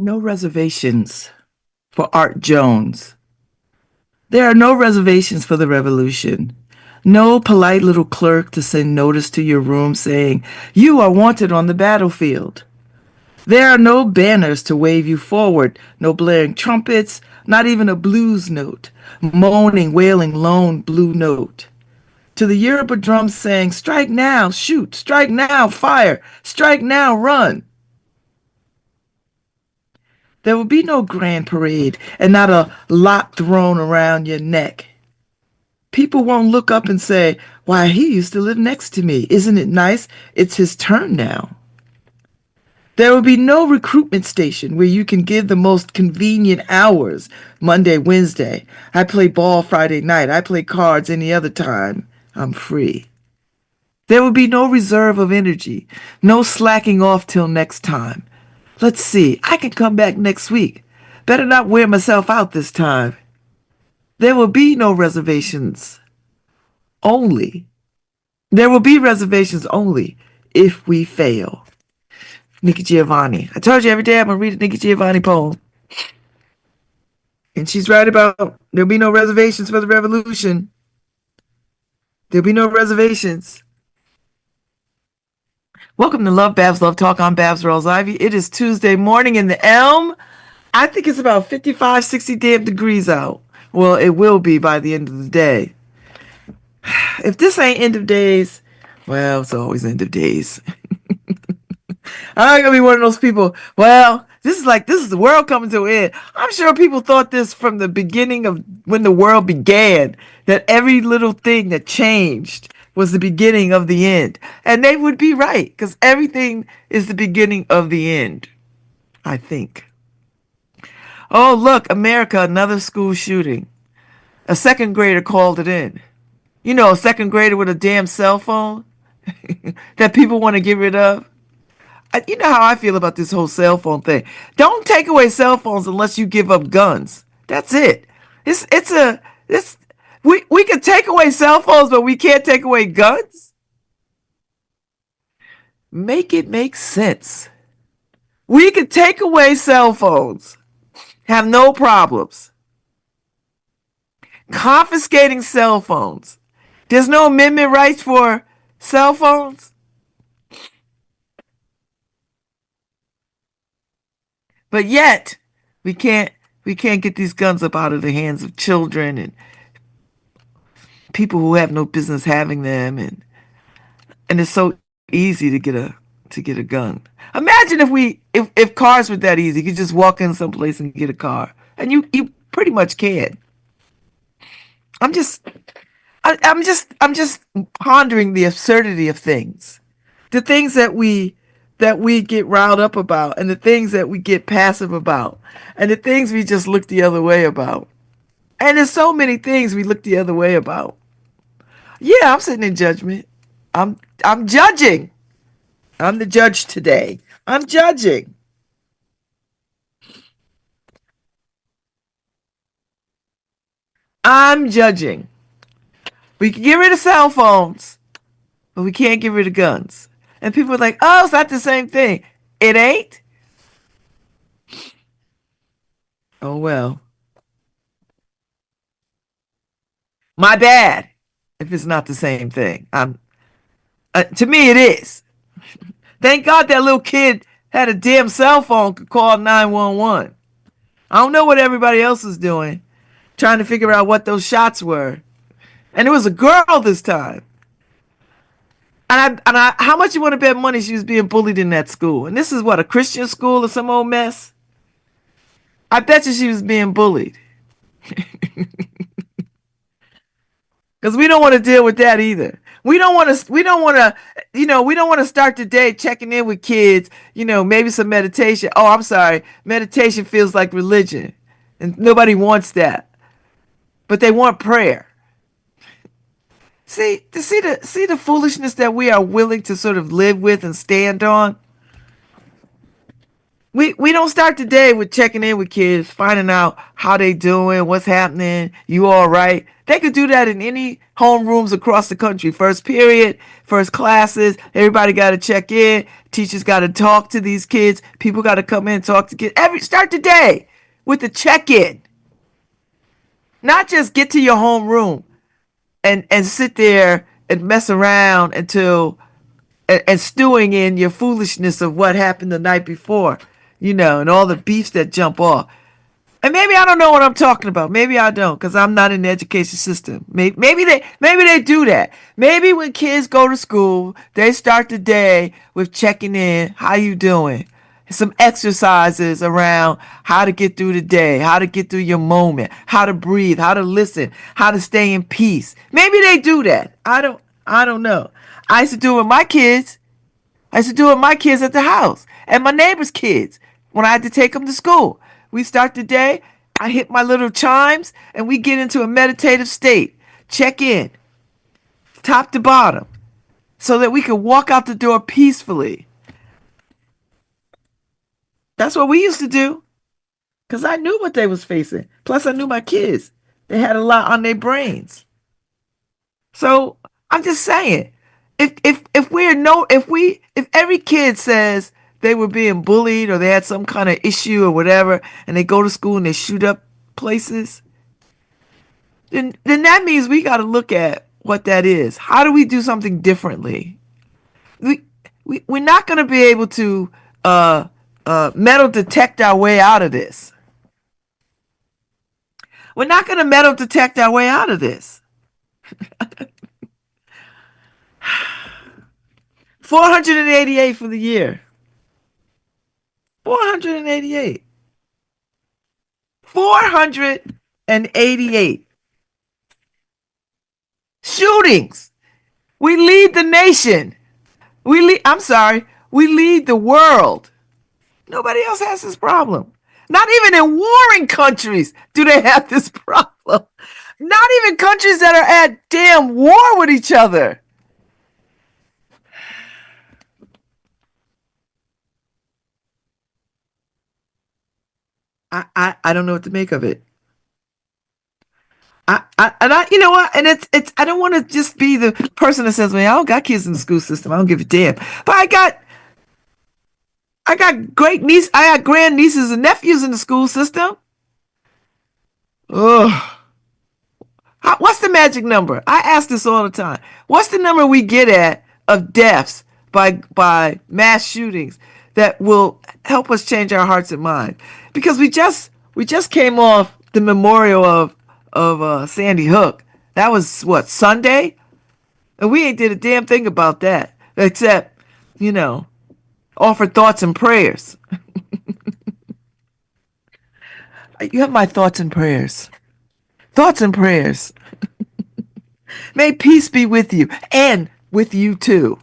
No reservations for Art Jones. There are no reservations for the revolution. No polite little clerk to send notice to your room saying, "You are wanted on the battlefield." There are no banners to wave you forward, no blaring trumpets, not even a blues note, moaning, wailing, lone blue note. To the Yoruba drums saying, "Strike now, shoot, strike now, fire, strike now, run." There will be no grand parade and not a lot thrown around your neck. People won't look up and say, "Why, he used to live next to me. Isn't it nice? It's his turn now." There will be no recruitment station where you can give the most convenient hours. Monday, Wednesday. I play ball Friday night. I play cards any other time. I'm free. There will be no reserve of energy. No slacking off till next time. Let's see. I can come back next week. Better not wear myself out this time. There will be no reservations. Only. There will be reservations only if we fail. Nikki Giovanni. I told you every day I'm going to read a Nikki Giovanni poem. And she's right about there'll be no reservations for the revolution. There'll be no reservations. Welcome to LoveBabz, Love Talk. I'm Babz Rawls-Ivy. It is Tuesday morning in the Elm. I think it's about 55, 60 damn degrees out. Well, it will be by the end of the day. If this ain't end of days, well, it's always end of days. I'm gonna be one of those people. Well, this is the world coming to an end. I'm sure people thought this from the beginning of when the world began, that every little thing that changed was the beginning of the end. And they would be right, because everything is the beginning of the end, I think. Oh, look, America, another school shooting. A second grader called it in. You know, a second grader with a damn cell phone that people want to get rid of. You know how I feel about this whole cell phone thing. Don't take away cell phones unless you give up guns. That's it. We can take away cell phones, but we can't take away guns. Make it make sense. We can take away cell phones, have no problems. Confiscating cell phones. There's no amendment rights for cell phones. But yet, we can't get these guns up out of the hands of children and people who have no business having them, and it's so easy to get a gun. Imagine if cars were that easy. You could just walk in someplace and get a car. And you pretty much can. I'm just pondering the absurdity of things. The things that we get riled up about, and the things that we get passive about, and the things we just look the other way about. And there's so many things we look the other way about. Yeah, I'm sitting in judgment. I'm judging. I'm the judge today. I'm judging. I'm judging. We can get rid of cell phones, but we can't get rid of guns. And people are like, "Oh, it's not the same thing." It ain't? Oh, well. My bad if it's not the same thing. To me, it is. Thank God that little kid had a damn cell phone, could call 911. I don't know what everybody else was doing, trying to figure out what those shots were. And it was a girl this time. How much you want to bet money she was being bullied in that school? And this is what, a Christian school or some old mess? I bet you she was being bullied. Because we don't want to deal with that either. We don't want to start the day checking in with kids, maybe some meditation. Oh, I'm sorry. Meditation feels like religion. And nobody wants that. But they want prayer. See the foolishness that we are willing to sort of live with and stand on. We don't start the day with checking in with kids, finding out how they doing, what's happening, you all right. They could do that in any homerooms across the country. First period, first classes, everybody got to check in. Teachers got to talk to these kids. People got to come in and talk to kids. Start the day with the check-in. Not just get to your homeroom and sit there and mess around until and stewing in your foolishness of what happened the night before, and all the beefs that jump off. And maybe I don't know what I'm talking about. Maybe I don't, because I'm not in the education system. Maybe they do that. Maybe when kids go to school, they start the day with checking in. How you doing? Some exercises around how to get through the day, how to get through your moment, how to breathe, how to listen, how to stay in peace. Maybe they do that. I don't know. I used to do it with my kids. I used to do it with my kids at the house and my neighbor's kids when I had to take them to school. We start the day, I hit my little chimes, and we get into a meditative state. Check in, top to bottom, so that we can walk out the door peacefully. That's what we used to do, because I knew what they was facing. Plus, I knew my kids. They had a lot on their brains. So I'm just saying, if every kid says they were being bullied or they had some kind of issue or whatever, and they go to school and they shoot up places, then that means we got to look at what that is. How do we do something differently? We're not going to be able to metal detect our way out of this. We're not going to metal detect our way out of this. 488 for the year. 488. 488 shootings. We lead the nation. I'm sorry. We lead the world. Nobody else has this problem. Not even in warring countries do they have this problem. Not even countries that are at damn war with each other. I don't know what to make of it. You know what, and it's I don't want to just be the person that says, well, I don't got kids in the school system, I don't give a damn. But I got grand nieces and nephews in the school system. Ugh. What's the magic number? I ask this all the time. What's the number we get at of deaths by mass shootings that will help us change our hearts and minds? Because we just came off the memorial of Sandy Hook. That was what, Sunday, and we ain't did a damn thing about that except offer thoughts and prayers. You have my thoughts and prayers. Thoughts and prayers. May peace be with you and with you too.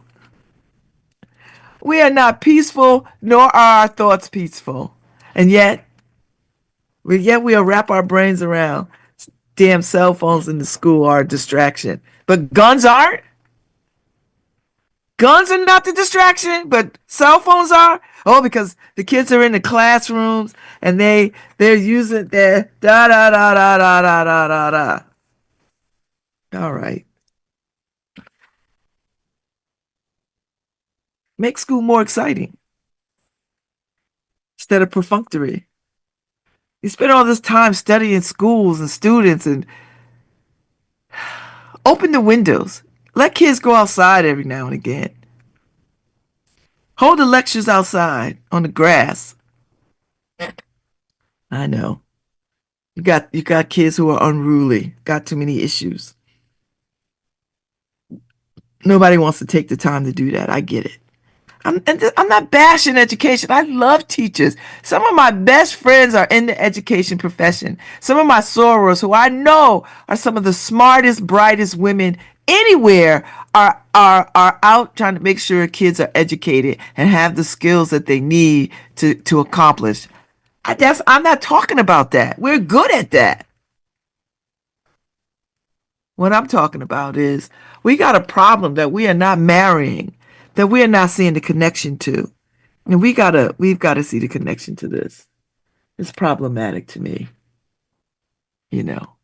We are not peaceful, nor are our thoughts peaceful. And yet we'll wrap our brains around damn cell phones in the school are a distraction. But guns aren't? Guns are not the distraction, but cell phones are? Oh, because the kids are in the classrooms and they're using their da da da da da da da da da. All right. Make school more exciting instead of perfunctory. You spend all this time studying schools and students, and open the windows. Let kids go outside every now and again. Hold the lectures outside on the grass. I know. You got kids who are unruly, got too many issues. Nobody wants to take the time to do that. I get it. I'm not bashing education. I love teachers. Some of my best friends are in the education profession. Some of my sorors, who I know are some of the smartest, brightest women anywhere, are out trying to make sure kids are educated and have the skills that they need to accomplish. I'm not talking about that. We're good at that. What I'm talking about is we got a problem that we are not marrying, that we are not seeing the connection to. And we've got to see the connection to this. It's problematic to me, you know.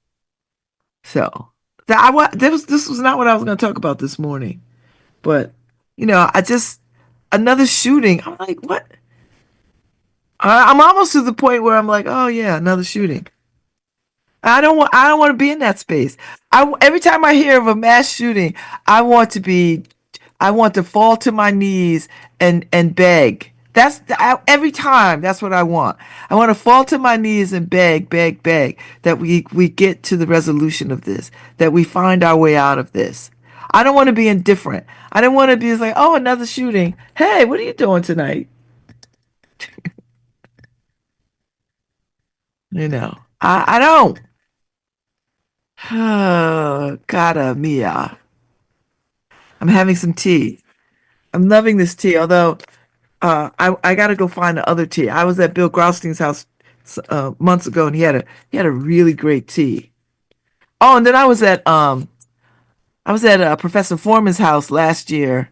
So this was not what I was going to talk about this morning, but I just another shooting. I'm like, what? I'm almost to the point where I'm like, oh yeah, another shooting. I don't want to be in that space. Every time I hear of a mass shooting, I want to be I want to fall to my knees and beg. Every time. That's what I want. I want to fall to my knees and beg, beg, beg that we get to the resolution of this, that we find our way out of this. I don't want to be indifferent. I don't want to be like, oh, another shooting. Hey, what are you doing tonight? I don't. Oh, cara mia. I'm having some tea. I'm loving this tea, although I got to go find the other tea. I was at Bill Graustein's house months ago, and he had a really great tea. Oh, and then I was at Professor Foreman's house last year.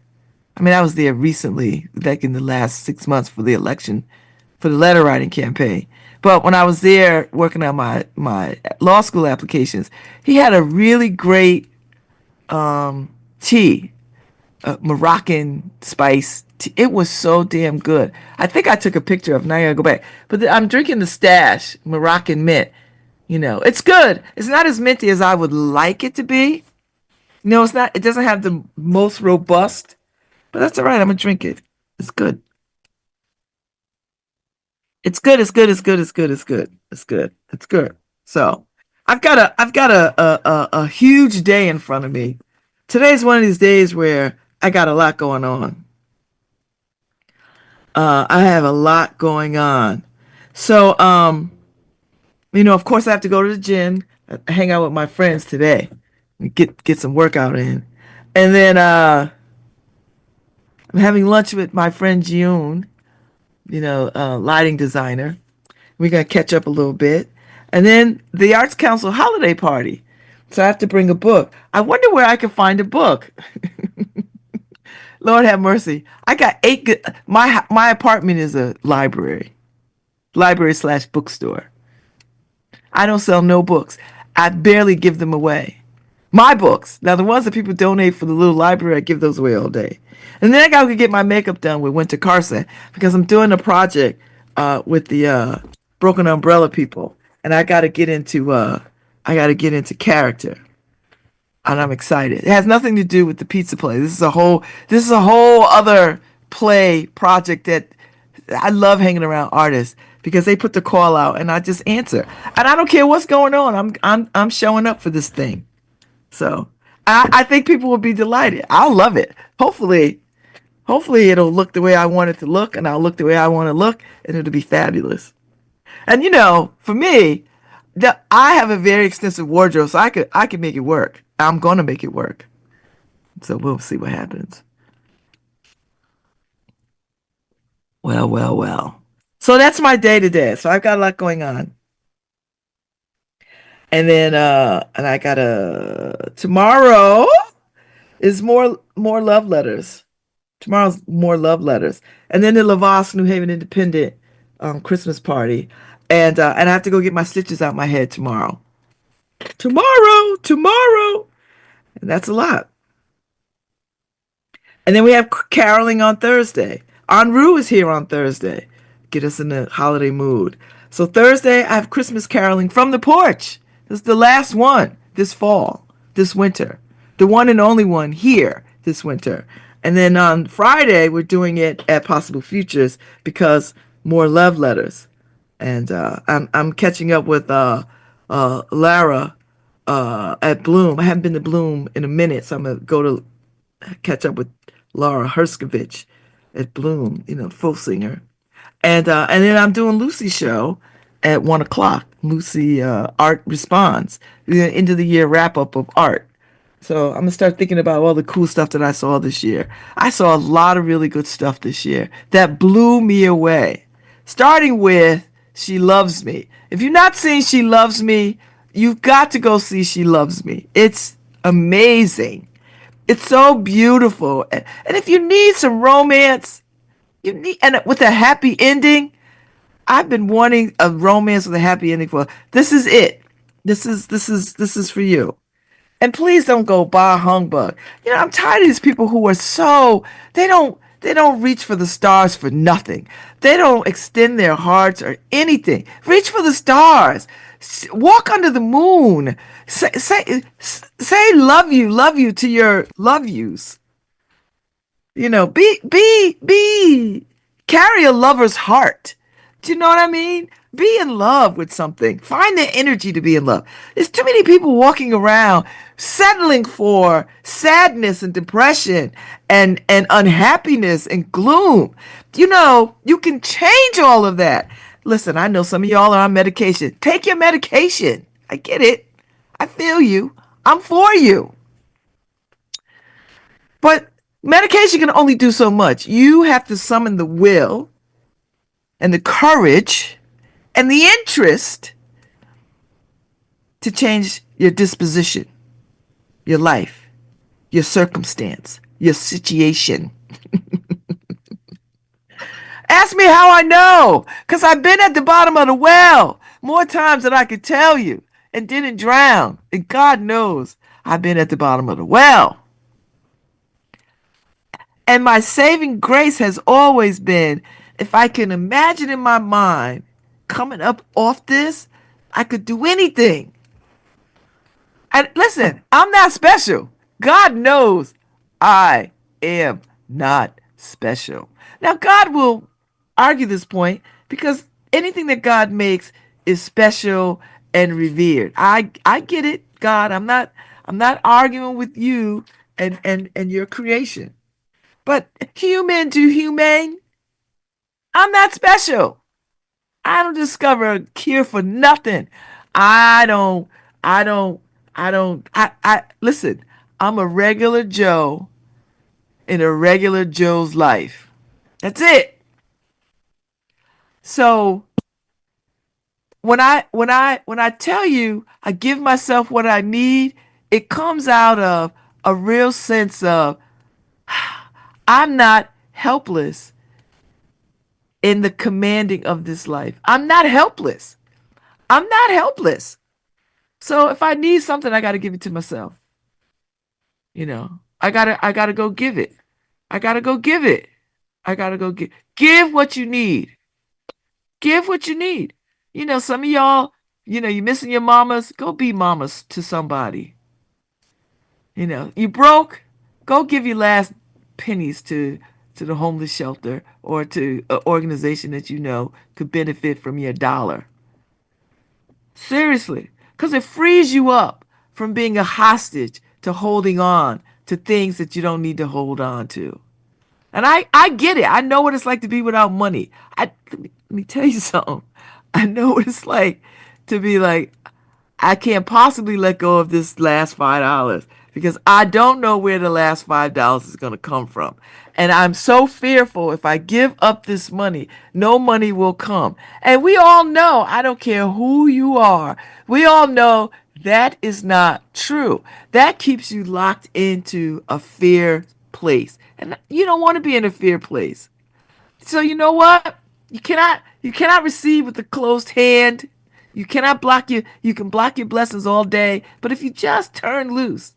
I mean, I was there recently, like in the last 6 months for the election, for the letter writing campaign. But when I was there working on my law school applications, he had a really great tea, Moroccan spice. It was so damn good. I think I took a picture of it. Now I gotta go back. But I'm drinking the stash Moroccan mint. It's good. It's not as minty as I would like it to be. No, it's not. It doesn't have the most robust, but that's all right. I'm gonna drink it. It's good. It's good. It's good. It's good. It's good. It's good. It's good. It's good. So, I've got a huge day in front of me. Today's one of these days where I got a lot going on. I have a lot going on. So, of course, I have to go to the gym, hang out with my friends today, and get some workout in, and then I'm having lunch with my friend June, lighting designer. We're gonna catch up a little bit, and then the Arts Council holiday party. So I have to bring a book. I wonder where I can find a book. Lord have mercy. I got my apartment is a library slash bookstore. I don't sell no books. I barely give them away. My books. Now the ones that people donate for the little library, I give those away all day. And then I gotta get my makeup done with Winter Carson because I'm doing a project with the Broken Umbrella people, and I gotta get into character, and I'm excited. It has nothing to do with the pizza play. This is a whole other play project that I love hanging around artists because they put the call out and I just answer. And I don't care what's going on. I'm showing up for this thing. So I think people will be delighted. I'll love it. Hopefully it'll look the way I want it to look and I'll look the way I want to look and it'll be fabulous. And for me, I have a very extensive wardrobe, so I could make it work. I'm gonna make it work. So we'll see what happens. Well, well, well. So that's my day today. So I've got a lot going on. And then and I gotta tomorrow is more love letters. Tomorrow's more love letters. And then the Lavos New Haven Independent Christmas party. And I have to go get my stitches out my head tomorrow. Tomorrow. And that's a lot. And then we have caroling on Thursday. Anru is here on Thursday. Get us in the holiday mood. So Thursday, I have Christmas caroling from the porch. This is the last one this fall, this winter. The one and only one here this winter. And then on Friday, we're doing it at Possible Futures because more love letters. And I'm catching up with Lara at Bloom. I haven't been to Bloom in a minute, so I'm gonna go to catch up with Laura Herskovich at Bloom, full singer. And then I'm doing Lucy's show at 1 o'clock. Lucy Art Responds, the end of the year wrap up of art. So I'm gonna start thinking about all the cool stuff that I saw this year. I saw a lot of really good stuff this year that blew me away. Starting with She Loves Me. If you've not seen She Loves Me, you've got to go see She Loves Me. It's amazing. It's so beautiful. And if you need some romance, and with a happy ending, I've been wanting a romance with a happy ending for. This is it. This is for you. And please don't go bah humbug. I'm tired of these people who are so they don't reach for the stars for nothing. They don't extend their hearts or anything. Reach for the stars. Walk under the moon. Say love you to your love yous. Carry a lover's heart. Do you know what I mean? Be in love with something. Find the energy to be in love. There's too many people walking around settling for sadness and depression and unhappiness and gloom. You can change all of that. Listen, I know some of y'all are on medication. Take your medication. I get it. I feel you. I'm for you. But medication can only do so much. You have to summon the will and the courage and the interest to change your disposition, your life, your circumstance, your situation. Ask me how I know, because I've been at the bottom of the well more times than I could tell you and didn't drown. And God knows I've been at the bottom of the well. And my saving grace has always been if I can imagine in my mind coming up off this, I could do anything. And listen, I'm not special. God knows I am not special. Now, God will argue this point because anything that God makes is special and revered. I get it, God. I'm not arguing with you and your creation. But human to human, I'm not special. I don't discover a cure for nothing. I don't, I don't, listen, I'm a regular Joe in a regular Joe's life. That's it. So when I tell you I give myself what I need, it comes out of a real sense of I'm not helpless in the commanding of this life. I'm not helpless. I'm not helpless. So if I need something, I got to give it to myself. I gotta go give it. I gotta go give it. I gotta go give what you need. Give what you need. Some of y'all, you missing your mamas. Go be mamas to somebody. You broke. Go give your last pennies to the homeless shelter or to an organization that you know could benefit from your dollar. Seriously, because it frees you up from being a hostage to holding on to things that you don't need to hold on to. And I get it. I know what it's like to be without money. Let me tell you something. I know what it's like to be like, I can't possibly let go of this last $5 because I don't know where the last $5 is going to come from. And I'm so fearful if I give up this money, no money will come. And we all know, I don't care who you are, we all know that is not true. That keeps you locked into a fear place. And you don't want to be in a fear place. So you know what? You cannot receive with a closed hand. You can block your blessings all day, but if you just turn loose,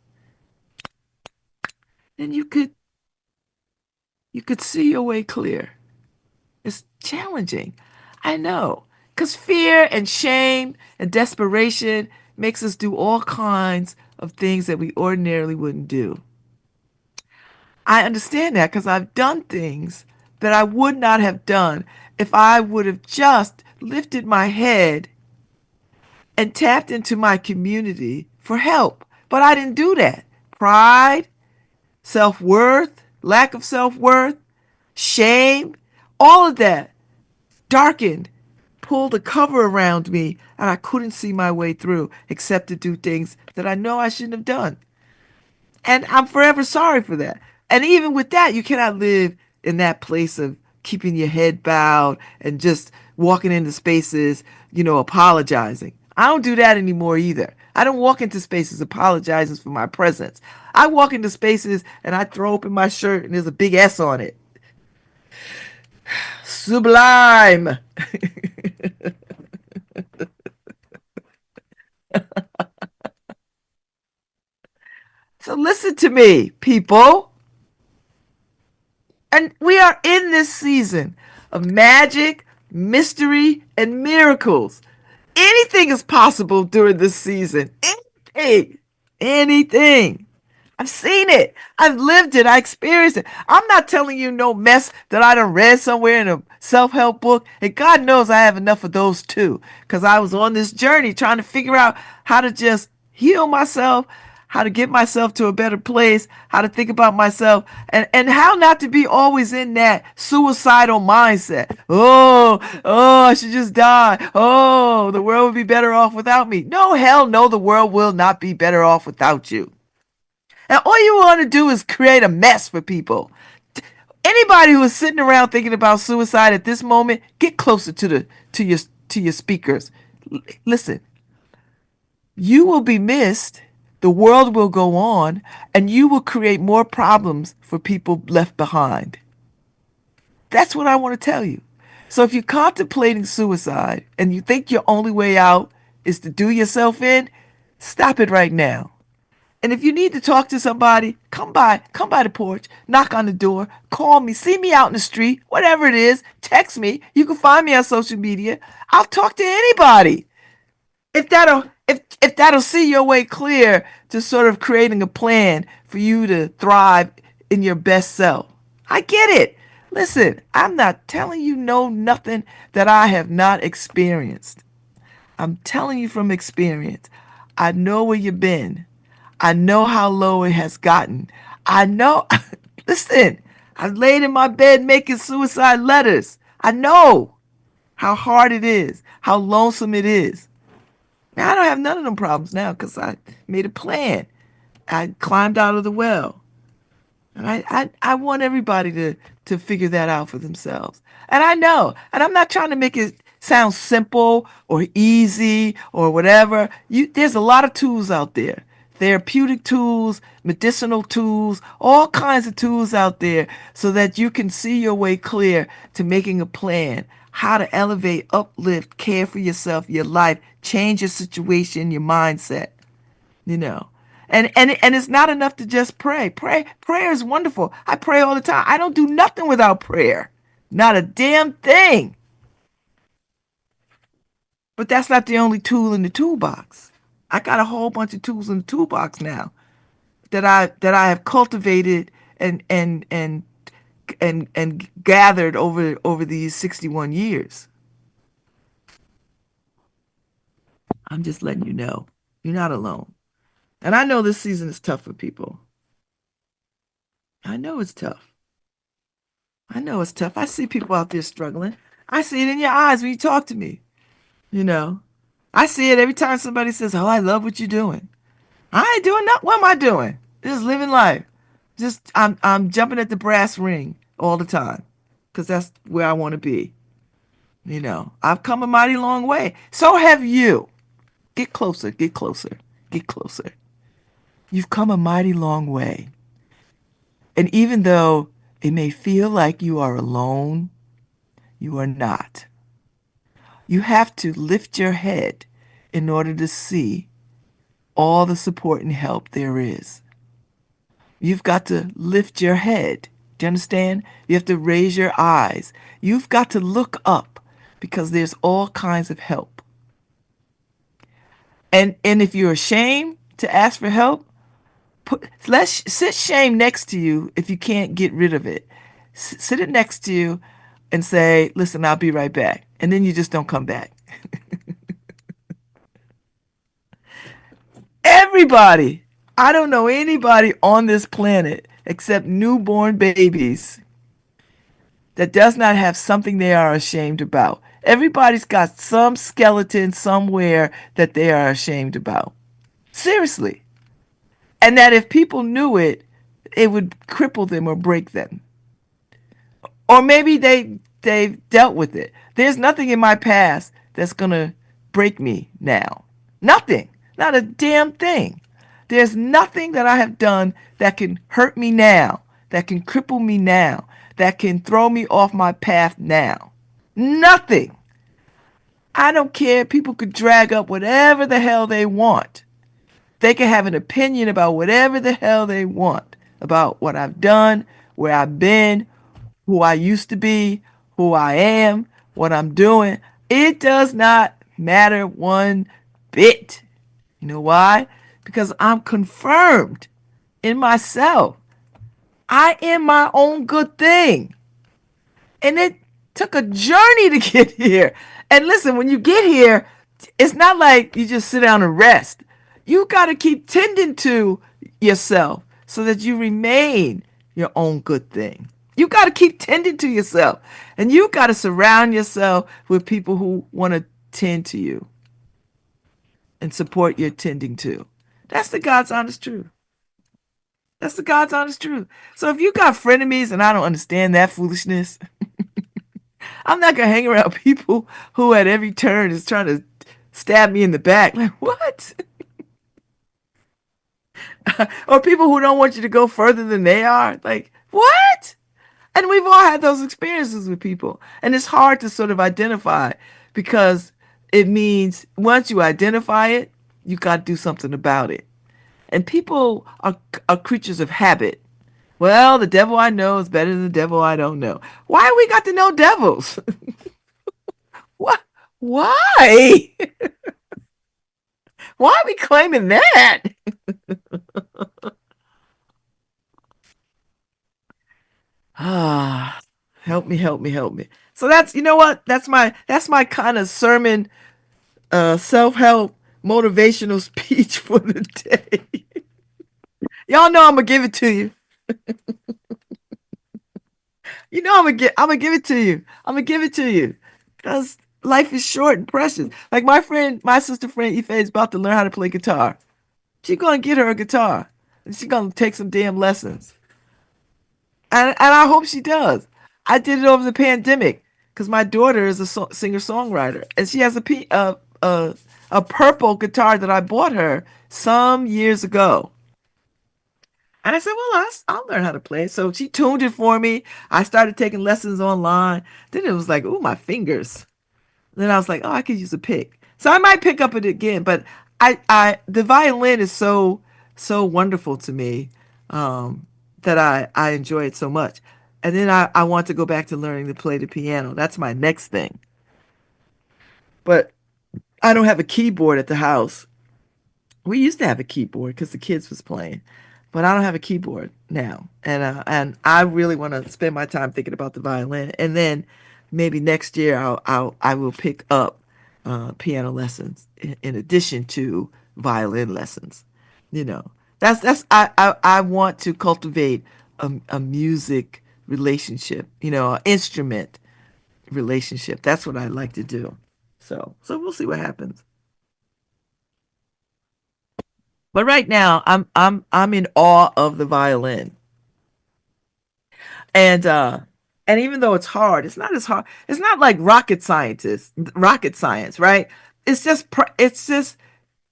then you could see your way clear. It's challenging. I know. Cuz fear and shame and desperation makes us do all kinds of things that we ordinarily wouldn't do. I understand that cuz I've done things that I would not have done if I would have just lifted my head and tapped into my community for help. But I didn't do that. Pride, self worth, lack of self worth, shame, all of that darkened, pulled a cover around me, and I couldn't see my way through except to do things that I know I shouldn't have done. And I'm forever sorry for that. And even with that, you cannot live in that place of keeping your head bowed and just walking into spaces, apologizing. I don't do that anymore either. I don't walk into spaces apologizing for my presence. I walk into spaces and I throw open my shirt and there's a big S on it. Sublime. So listen to me, people. And we are in this season of magic, mystery, and miracles. Anything is possible during this season. Anything. Anything. I've seen it. I've lived it. I experienced it. I'm not telling you no mess that I done read somewhere in a self-help book. And God knows I have enough of those too. Because I was on this journey trying to figure out how to just heal myself, how to get myself to a better place, how to think about myself, and how not to be always in that suicidal mindset. Oh, I should just die. Oh, the world would be better off without me. No, hell no, the world will not be better off without you. And all you want to do is create a mess for people. Anybody who is sitting around thinking about suicide at this moment, get closer to your speakers. Listen, you will be missed. The world will go on, and you will create more problems for people left behind. That's what I want to tell you. So if you're contemplating suicide and you think your only way out is to do yourself in, stop it right now. And if you need to talk to somebody, come by the porch, knock on the door, call me, see me out in the street, whatever it is, text me. You can find me on social media. I'll talk to anybody. If that'll see your way clear to sort of creating a plan for you to thrive in your best self. I get it. Listen, I'm not telling you nothing that I have not experienced. I'm telling you from experience. I know where you've been. I know how low it has gotten. I know, listen, I've laid in my bed making suicide letters. I know how hard it is, how lonesome it is. Now, I don't have none of them problems now because I made a plan. I climbed out of the well. And I want everybody to figure that out for themselves. And I know, and I'm not trying to make it sound simple or easy or whatever. There's a lot of tools out there. Therapeutic tools, medicinal tools, all kinds of tools out there so that you can see your way clear to making a plan, how to elevate, uplift, care for yourself, your life, change your situation, your mindset, you know. And it's not enough to just pray. Prayer is wonderful. I pray all the time. I don't do nothing without prayer. Not a damn thing. But that's not the only tool in the toolbox. I got a whole bunch of tools in the toolbox now that I have cultivated and gathered over these 61 years. I'm just letting you know you're not alone. And I know this season is tough for people. I know it's tough. I know it's tough. I see people out there struggling. I see it in your eyes when you talk to me. You know, I see it every time somebody says, "Oh, I love what you're doing." I ain't doing nothing. What am I doing? Just living life. Just I'm jumping at the brass ring all the time because that's where I want to be. You know, I've come a mighty long way. So have you. Get closer, get closer, get closer. You've come a mighty long way. And even though it may feel like you are alone, you are not. You have to lift your head in order to see all the support and help there is. You've got to lift your head. Do you understand? You have to raise your eyes. You've got to look up because there's all kinds of help. And if you're ashamed to ask for help, sit shame next to you if you can't get rid of it. Sit it next to you and say, "Listen, I'll be right back." And then you just don't come back. Everybody, I don't know anybody on this planet except newborn babies that does not have something they are ashamed about. Everybody's got some skeleton somewhere that they are ashamed about. Seriously. And that if people knew it, it would cripple them or break them. Or maybe they've dealt with it. There's nothing in my past that's going to break me now. Nothing. Not a damn thing. There's nothing that I have done that can hurt me now, that can cripple me now, that can throw me off my path now. Nothing. I don't care. People could drag up whatever the hell they want. They can have an opinion about whatever the hell they want about what I've done, where I've been, who I used to be, who I am, what I'm doing. It does not matter one bit. You know why? Because I'm confirmed in myself. I am my own good thing. And it took a journey to get here. And listen, when you get here, it's not like you just sit down and rest. You got to keep tending to yourself so that you remain your own good thing. You got to keep tending to yourself. And you got to surround yourself with people who want to tend to you and support your tending to. That's the God's honest truth. That's the God's honest truth. So if you got frenemies and I don't understand that foolishness, I'm not gonna hang around people who at every turn is trying to stab me in the back. Like what? Or people who don't want you to go further than they are. Like what? And we've all had those experiences with people, and it's hard to sort of identify because it means once you identify it, you got to do something about it. And people are creatures of habit. Well, the devil I know is better than the devil I don't know. Why we got to know devils? What? Why? Why are we claiming that? Ah, help me, help me, help me. So that's you know what? That's my kind of sermon, self-help motivational speech for the day. Y'all know I'm gonna give it to you. You know I'm gonna give it to you. I'm gonna give it to you. Cause life is short and precious. Like my sister friend Ife is about to learn how to play guitar. She gonna get her a guitar. And she gonna take some damn lessons. And I hope she does. I did it over the pandemic because my daughter is a singer songwriter, and she has a purple guitar that I bought her some years ago. And I said, well, I'll learn how to play. So she tuned it for me. I started taking lessons online. Then it was like, ooh, my fingers. Then I was like, oh, I could use a pick. So I might pick up it again. But the violin is so wonderful to me, that I enjoy it so much. And then I want to go back to learning to play the piano. That's my next thing. But I don't have a keyboard at the house. We used to have a keyboard because the kids was playing, but I don't have a keyboard now, and I really want to spend my time thinking about the violin, and then maybe next year I will pick up piano lessons in addition to violin lessons. You know, that's I want to cultivate a music relationship. You know, an instrument relationship. That's what I like to do. So we'll see what happens. But right now, I'm in awe of the violin, and even though it's hard, it's not as hard. It's not like rocket science, right? It's just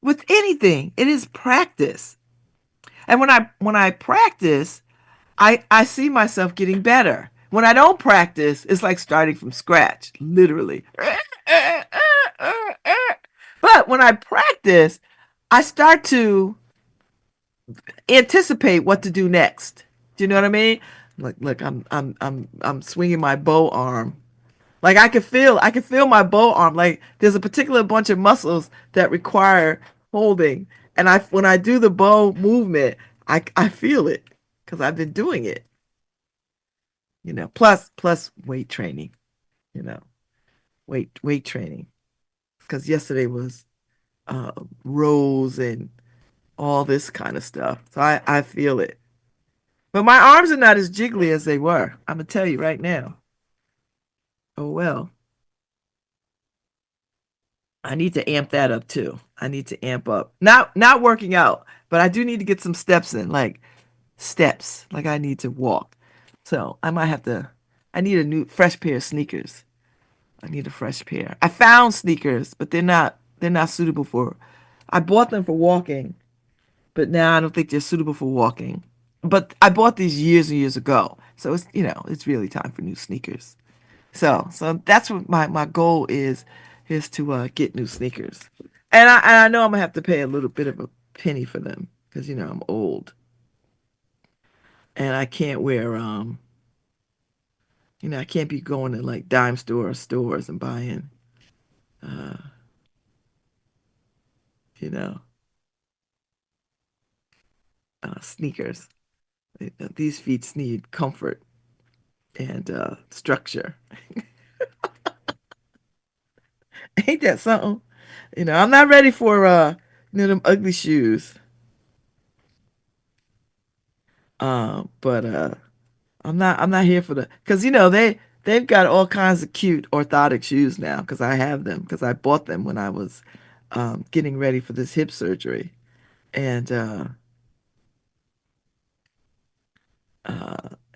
with anything, it is practice. And when I practice, I see myself getting better. When I don't practice, it's like starting from scratch, literally. But when I practice, I start to anticipate what to do next. Do you know what I mean? Look, I'm swinging my bow arm. Like I can feel my bow arm. Like there's a particular bunch of muscles that require holding, and I when I do the bow movement, I feel it because I've been doing it. You know, plus weight training. You know, weight training because yesterday was rows and all this kind of stuff. So I feel it. But my arms are not as jiggly as they were. I'm gonna tell you right now. Oh well. I need to amp that up too. I need to amp up. Not working out, but I do need to get some steps in, like steps. Like I need to walk. So I might have to I need a new fresh pair of sneakers. I need a fresh pair. I found sneakers, but they're not suitable for I bought them for walking, but now I don't think they're suitable for walking. But I bought these years and years ago. So it's really time for new sneakers. So that's what my goal is to get new sneakers. And I know I'm gonna have to pay a little bit of a penny for them because I'm old and I can't wear I can't be going to like dime store stores and buying uh you know sneakers. These feet need comfort and structure. Ain't that something? I'm not ready for them ugly shoes. But I'm not here for the because they've got all kinds of cute orthotic shoes now because I have them because I bought them when I was getting ready for this hip surgery. And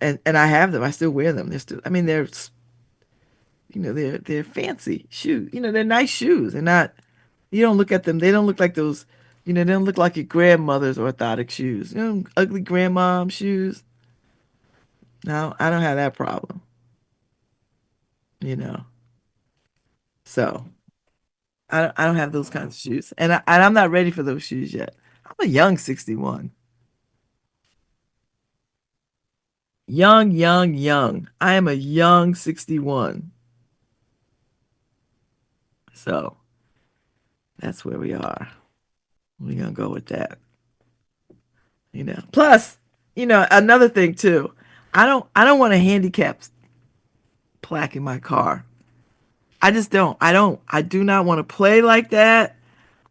and I have them. I still wear them. They're still I mean they're fancy shoes. They're nice shoes. They're not you don't look at them, they don't look like those they don't look like your grandmother's orthotic shoes. Ugly grandmom shoes. No, I don't have that problem, you know. So I don't have those kinds of shoes. And I'm not ready for those shoes yet. I'm a young 61. Young, young, young. I am a young 61. So that's where we are. We're gonna go with that. Plus, another thing too. I don't want a handicap plaque in my car. I just don't. I do not want to play like that.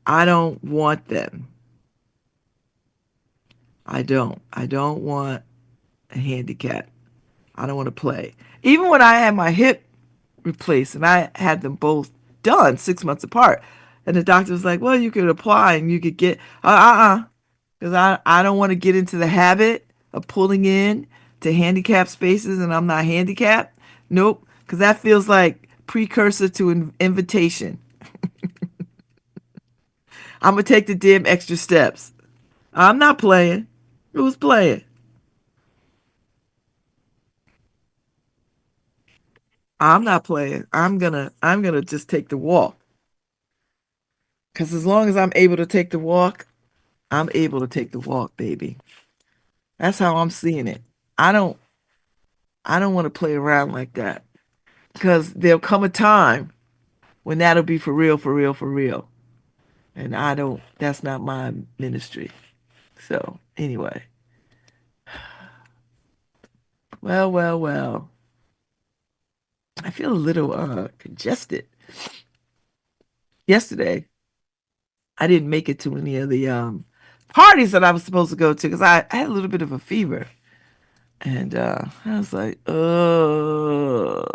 I don't want them. I don't. I don't want a handicap. I don't want to play. Even when I had my hip replaced and I had them both done 6 months apart, and the doctor was like, "Well, you could apply and you could get because I don't want to get into the habit of pulling in to handicap spaces and I'm not handicapped. Nope, because that feels like precursor to an invitation. I'm gonna take the damn extra steps. I'm not playing. Who's playing? I'm not playing. I'm gonna just take the walk. Cause as long as I'm able to take the walk, I'm able to take the walk, baby. That's how I'm seeing it. I don't I don't want to play around like that. Cause there'll come a time when that'll be for real, for real, for real. And that's not my ministry. So anyway. Well, well, well. I feel a little congested. Yesterday, I didn't make it to any of the parties that I was supposed to go to because I had a little bit of a fever. And I was like, so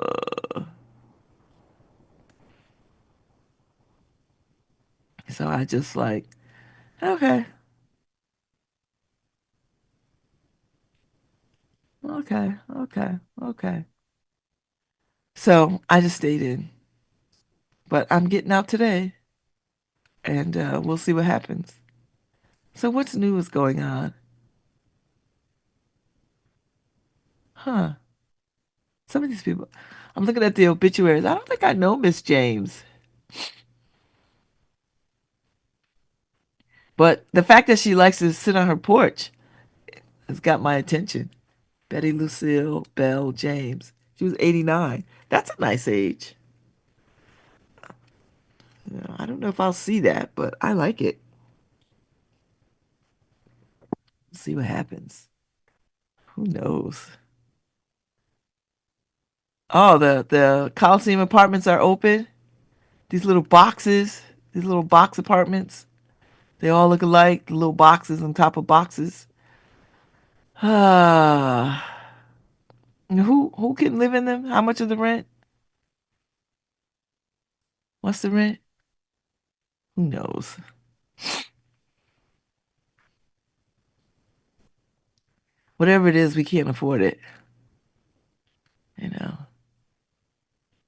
I just like, okay, okay, okay, okay. So I just stayed in. But I'm getting out today and we'll see what happens. So what's new is going on? Huh. Some of these people, I'm looking at the obituaries. I don't think I know Miss James. But the fact that she likes to sit on her porch has got my attention. Betty Lucille Bell James. She was 89. That's a nice age. I don't know if I'll see that, but I like it. See what happens. Who knows? Oh, the Coliseum apartments are open. These little boxes, these little box apartments. They all look alike. The little boxes on top of boxes. Ah, who can live in them? How much of the rent? What's the rent? Who knows? Whatever it is, we can't afford it. You know,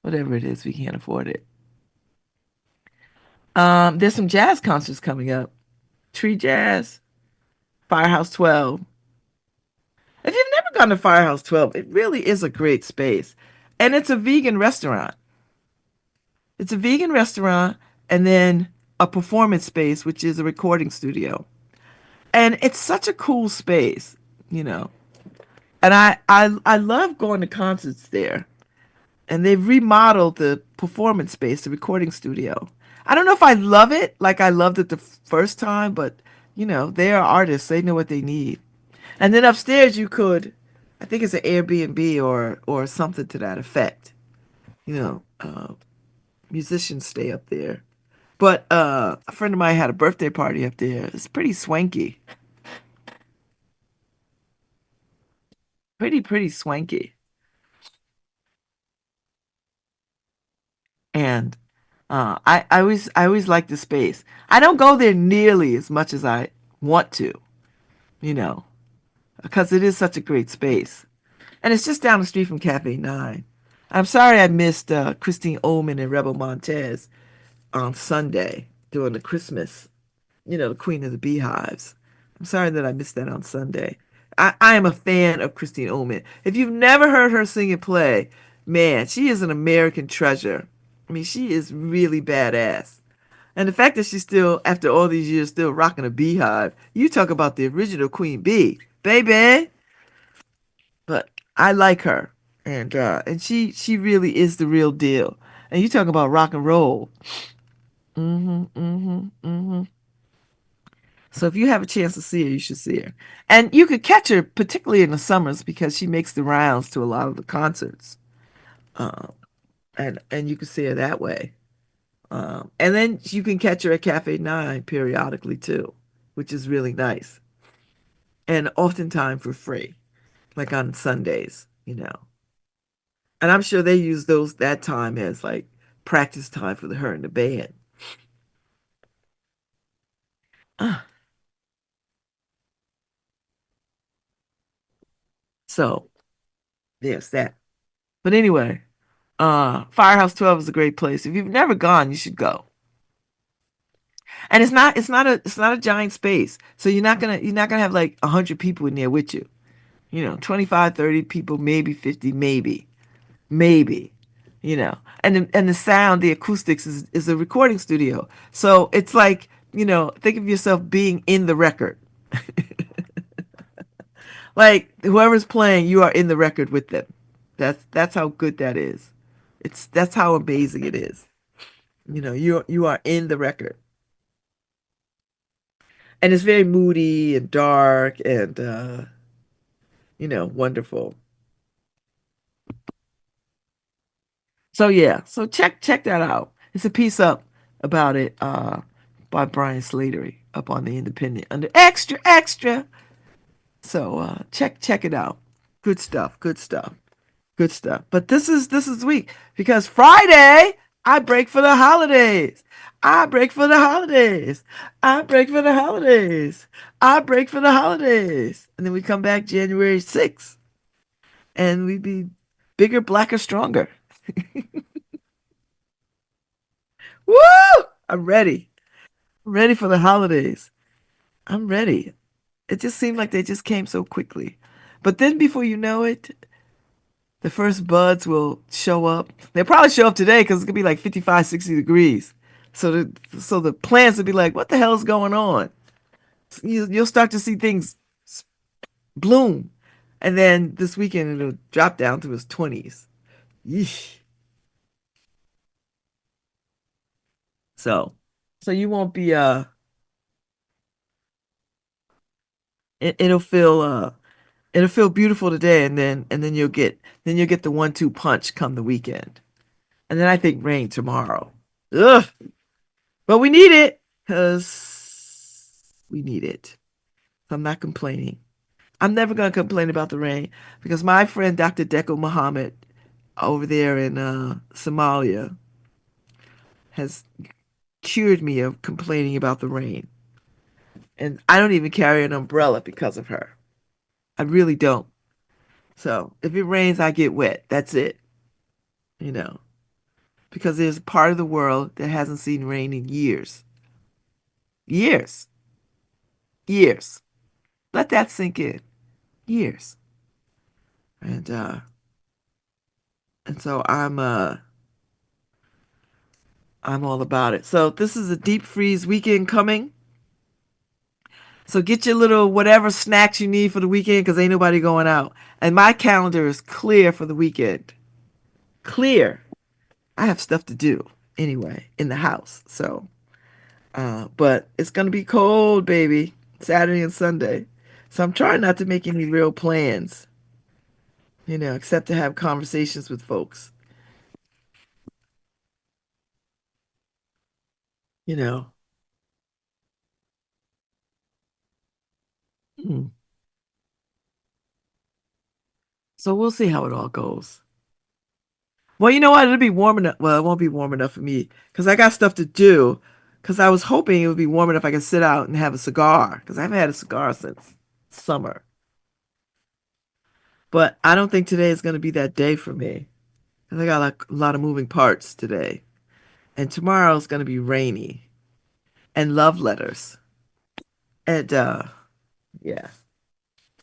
whatever it is, we can't afford it. There's some jazz concerts coming up. Tree Jazz, Firehouse 12. If you've never gone to Firehouse 12, it really is a great space. And it's a vegan restaurant. It's a vegan restaurant and then a performance space, which is a recording studio. And it's such a cool space, you know. And I love going to concerts there. And they've remodeled the performance space, the recording studio. I don't know if I love it like I loved it the first time, but they are artists. They know what they need. And then upstairs you could, I think it's an Airbnb or something to that effect. You know, musicians stay up there. But a friend of mine had a birthday party up there. It's pretty swanky. Pretty swanky. And I always like the space. I don't go there nearly as much as I want to, you know, because it is such a great space. And it's just down the street from Cafe 9. I'm sorry I missed Christine Ohlman and Rebel Montez on Sunday during the Christmas, the Queen of the Beehives. I'm sorry that I missed that on Sunday. I am a fan of Christine Ohlman. If you've never heard her sing and play, man, she is an American treasure. I mean, she is really badass. And the fact that she's still, after all these years, still rocking a beehive, you talk about the original Queen Bee, baby. But I like her, and she really is the real deal. And you talk about rock and roll. Hmm. So if you have a chance to see her, you should see her. And you could catch her particularly in the summers because she makes the rounds to a lot of the concerts. Um, and you can see her that way. And then you can catch her at Cafe 9 periodically too, which is really nice. And oftentimes for free, like on Sundays. And I'm sure they use that time as like practice time for her and the band. Ah, so there's that. But anyway, Firehouse 12 is a great place. If you've never gone, you should go. And it's not a giant space. So you're not gonna have like 100 people in there with you. 25, 30 people, maybe 50, maybe. And the sound, the acoustics is a recording studio. So it's like, think of yourself being in the record. Like whoever's playing, you are in the record with them. That's how good that is. That's how amazing it is. You are in the record. And it's very moody and dark and wonderful. So yeah, so check that out. It's a piece up about it by Brian Slatery up on the Independent under extra extra. So check it out. Good stuff, good stuff, good stuff. But this is week because Friday I break for the holidays. I break for the holidays. I break for the holidays. I break for the holidays. And then we come back January 6th and we be bigger, blacker, stronger. Woo! I'm ready. I'm ready for the holidays. I'm ready. It just seemed like they just came so quickly. But then before you know it, the first buds will show up. They'll probably show up today because it's gonna be like 55, 60 degrees. So the plants will be like, what the hell is going on? You'll start to see things bloom. And then this weekend it'll drop down to its 20s. Yeesh. So so you won't be it'll feel beautiful today and then you'll get the 1-2 punch come the weekend. And then I think rain tomorrow. Ugh. But we need it because we need it. So I'm not complaining. I'm never going to complain about the rain because my friend Dr. Deco Muhammad over there in Somalia has cured me of complaining about the rain. And I don't even carry an umbrella because of her. I really don't. So if it rains, I get wet. That's it. You know, because there's a part of the world that hasn't seen rain in years. Years. Years. Let that sink in. Years. And so I'm all about it. So this is a deep freeze weekend coming. So get your little whatever snacks you need for the weekend because ain't nobody going out. And my calendar is clear for the weekend. Clear. I have stuff to do anyway in the house. So, but it's gonna be cold, baby, Saturday and Sunday. So I'm trying not to make any real plans, except to have conversations with folks, you know. Hmm. So we'll see how it all goes. Well, you know what? It'll be warm enough. Well, it won't be warm enough for me because I got stuff to do. Because I was hoping it would be warm enough I could sit out and have a cigar because I haven't had a cigar since summer. But I don't think today is going to be that day for me. 'Cause I got like a lot of moving parts today. And tomorrow's going to be rainy and love letters. And yeah.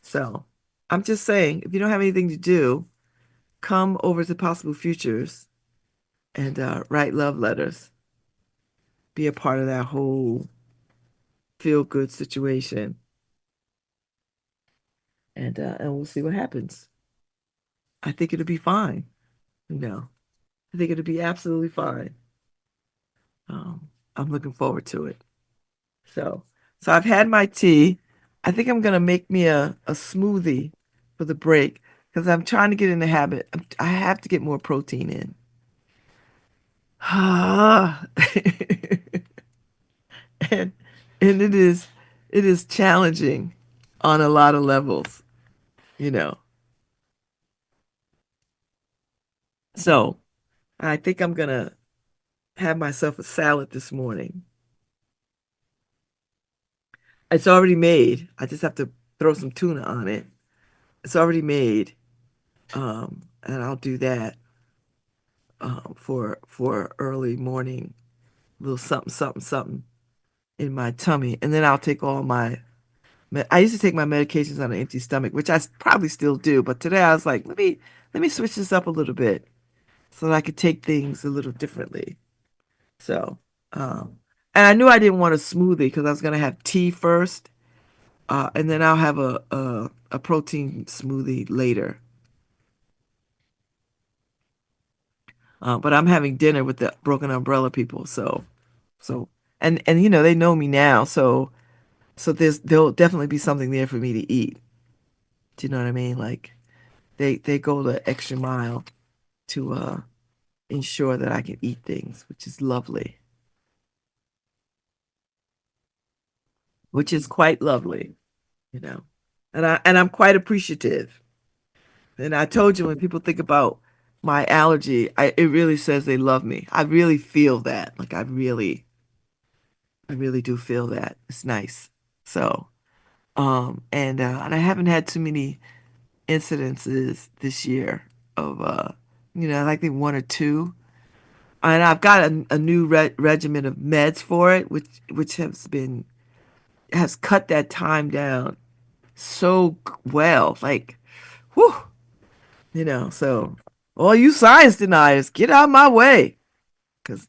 So I'm just saying, if you don't have anything to do, come over to Possible Futures and write love letters. Be a part of that whole feel good situation. And we'll see what happens. I think it'll be fine. You know, I think it'll be absolutely fine. I'm looking forward to it. So, so I've had my tea. I think I'm gonna make me a smoothie for the break because I'm trying to get in the habit. I have to get more protein in. and and it is challenging on a lot of levels, you know. So I think I'm gonna have myself a salad this morning. It's already made. I just have to throw some tuna on it. It's already made. And I'll do that for early morning, little something, something, something in my tummy. And then I'll take all my I used to take my medications on an empty stomach, which probably still do, but today I was like, let me switch this up a little bit so that I could take things a little differently. So, um, and I knew I didn't want a smoothie because I was gonna have tea first, and then I'll have a protein smoothie later. But I'm having dinner with the Broken Umbrella people, so and they know me now, so there'll definitely be something there for me to eat. Do you know what I mean? Like they go the extra mile to ensure that I can eat things, which is lovely, which is quite lovely, you know. And I'm quite appreciative. And I told you when people think about my allergy, it really says they love me. I really feel that. Like I really do feel that. It's nice. So, and I haven't had too many incidences this year of I think one or two. And I've got a new regimen of meds for it, which has cut that time down so well. Like, whew, so all you science deniers, get out of my way. Because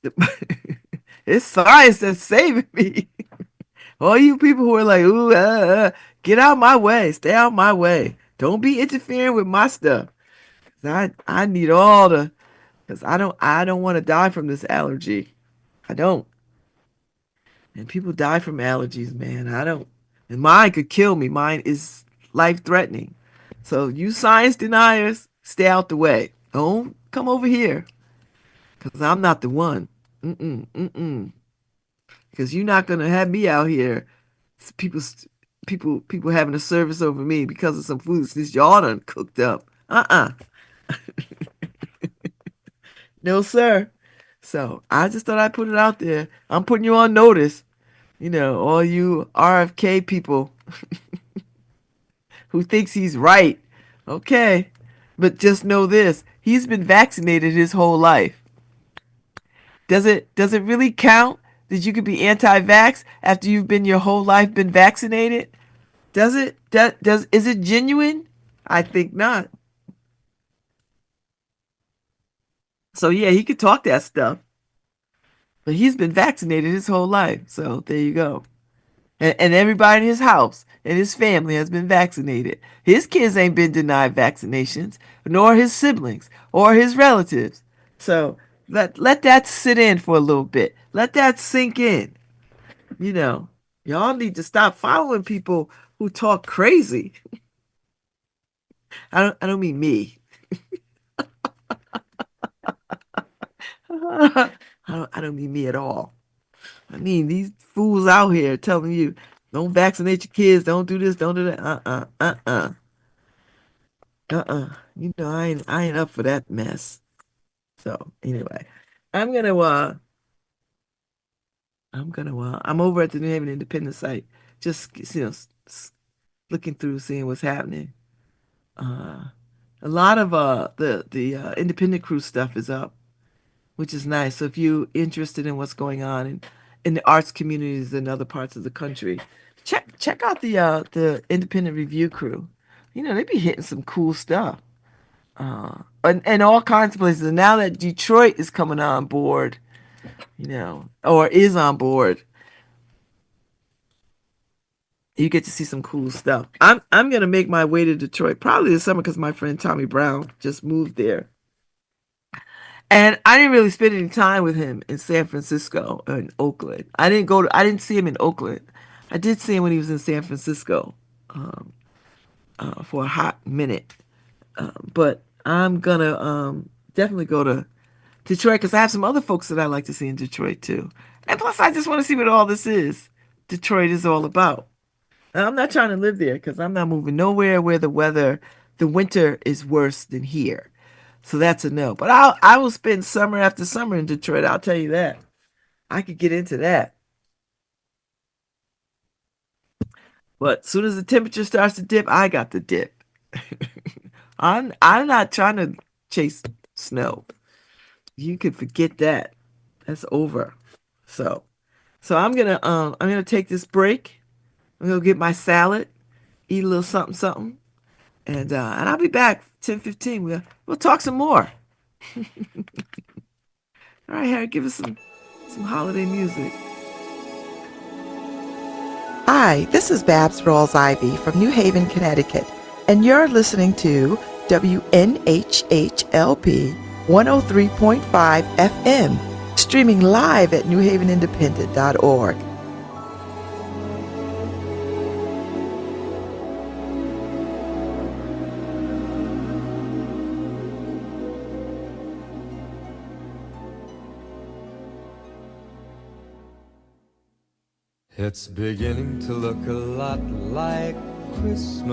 it's science that's saving me. All you people who are like, ooh, get out my way. Stay out my way. Don't be interfering with my stuff. 'Cause I need all the, because I don't want to die from this allergy. I don't. And people die from allergies, man. I don't. And mine could kill me. Mine is life threatening. So you science deniers, stay out the way. Don't come over here, because I'm not the one. Mm-mm, mm-mm. Because you're not gonna have me out here. People, people having a service over me because of some food since y'all done cooked up. Uh-uh. No, sir. So I just thought I'd put it out there. I'm putting you on notice. All you RFK people who thinks he's right. Okay. But just know this. He's been vaccinated his whole life. Does it really count that you could be anti-vax after you've been your whole life been vaccinated? Does it? Does is it genuine? I think not. So yeah, he could talk that stuff, but he's been vaccinated his whole life. So there you go. And everybody in his house and his family has been vaccinated. His kids ain't been denied vaccinations, nor his siblings or his relatives. So let that sit in for a little bit. Let that sink in. You know, y'all need to stop following people who talk crazy. I don't mean me. I don't mean me at all. I mean these fools out here telling you don't vaccinate your kids, don't do this, don't do that. You know I ain't up for that mess. So anyway, I'm gonna I'm over at the New Haven Independent site, just looking through, seeing what's happening. Uh, a lot of the independent crew stuff is up, which is nice. So if you're interested in what's going on in the arts communities in other parts of the country, check out the independent review crew. You know, they be hitting some cool stuff. And all kinds of places. And now that Detroit is coming on board, or is on board, you get to see some cool stuff. I'm gonna make my way to Detroit probably this summer because my friend Tommy Brown just moved there, and I didn't really spend any time with him in San Francisco or in Oakland. I didn't see him in Oakland. I did see him when he was in San Francisco for a hot minute. But I'm gonna definitely go to Detroit because I have some other folks that I like to see in Detroit too. And plus, I just want to see what all this is. Detroit is all about. And I'm not trying to live there because I'm not moving nowhere where the winter is worse than here. So that's a no. But I will spend summer after summer in Detroit. I'll tell you that. I could get into that. But as soon as the temperature starts to dip, I got to dip. I'm not trying to chase snow. You can forget that. That's over. So I'm gonna take this break. I'm gonna get my salad, eat a little something something, and I'll be back 10:15. We'll talk some more. All right, Harry, give us some holiday music. Hi, this is Babz Rawls-Ivy from New Haven, Connecticut, and you're listening to WNHHLP 103.5 FM, streaming live at newhavenindependent.org. It's beginning to look a lot like Christmas.